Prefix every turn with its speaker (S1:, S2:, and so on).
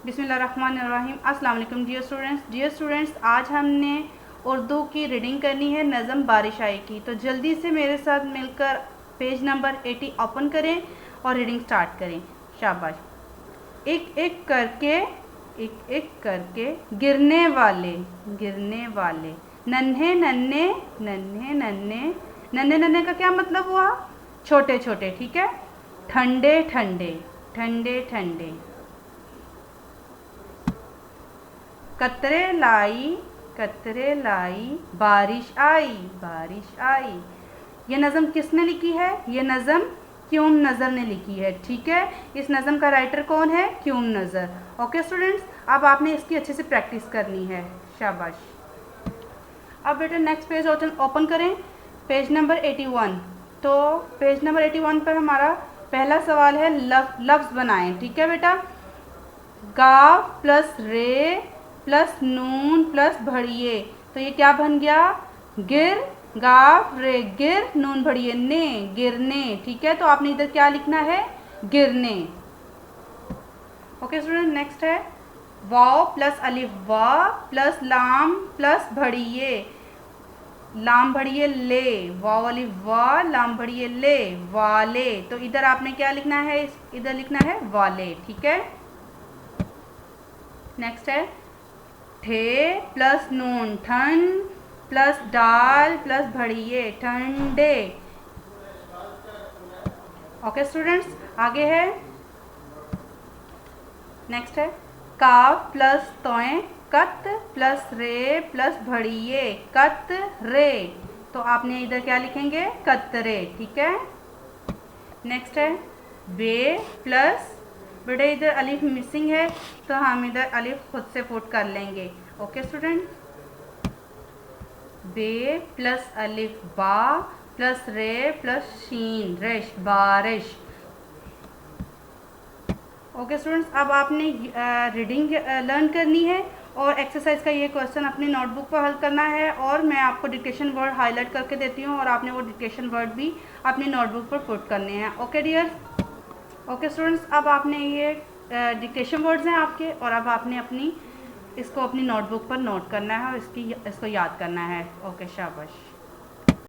S1: बिस्मिल्लाहिर्रहमानिर्रहीम। अस्सलाम वालेकुम डियर स्टूडेंट्स, आज हमने उर्दू की रीडिंग करनी है नज़म बारिश आई की। तो जल्दी से मेरे साथ मिलकर पेज नंबर 80 ओपन करें और रीडिंग स्टार्ट करें। शाबाश। एक एक करके गिरने वाले नन्हे नन्हे नन्हे नन्हे नन्हे नन्हे का क्या मतलब हुआ? छोटे छोटे, ठीक है। ठंडे ठंडे ठंडे ठंडे। कतरे लाई बारिश आई। ये नज़म किसने लिखी है? ये नज़म क्यूम नज़र ने लिखी है, ठीक है। इस नज़म का राइटर कौन है? क्यूम नज़र। ओके स्टूडेंट्स, अब आपने इसकी अच्छे से प्रैक्टिस करनी है। शाबाश। अब बेटा नेक्स्ट पेज ओपन करें, पेज नंबर 81। तो पेज नंबर 81 पर हमारा पहला सवाल है लफ्ज़ बनाएं, ठीक है बेटा। गाफ प्लस रे प्लस नून प्लस भड़िए, तो ये क्या बन गया? गिर, गाफ रे गिर, नून भड़िए ने, गिरने, ठीक है। तो आपने इधर क्या लिखना है? गिरने। ओके स्टूडेंट, नेक्स्ट है वाव प्लस अलिफ वा प्लस लाम प्लस भड़िए, लाम भड़िए ले, वाव अलिफ वा लाम भड़िए ले, वाले। तो इधर आपने क्या लिखना है? इधर लिखना है वाले, ठीक है। नेक्स्ट है ठे प्लस नून ठन प्लस डाल प्लस भड़िए ठंडे। ओके स्टूडेंट्स, आगे है नेक्स्ट है काफ प्लस तोए कत प्लस रे प्लस भड़िए कत रे, तो आपने इधर क्या लिखेंगे? कतरे, ठीक है। नेक्स्ट है बे प्लस, बेटे इधर अलिफ मिसिंग है तो हम इधर अलिफ खुद से पुट कर लेंगे। ओके स्टूडेंट, बे प्लस अलिफ बा प्लस रे प्लस शीन रेश, बारिश। ओके स्टूडेंट्स, अब आपने रीडिंग लर्न करनी है और एक्सरसाइज का ये क्वेश्चन अपनी नोटबुक पर हल करना है, और मैं आपको डिक्टेशन वर्ड हाईलाइट करके देती हूँ और आपने वो डिक्टेशन वर्ड भी अपनी नोटबुक पर पुट करने हैं। Okay dear. ओके स्टूडेंट्स, अब आपने ये डिक्टेशन वर्ड्स हैं आपके, और अब आपने इसको अपनी नोटबुक पर नोट करना है और इसको याद करना है। ओके शाबाश।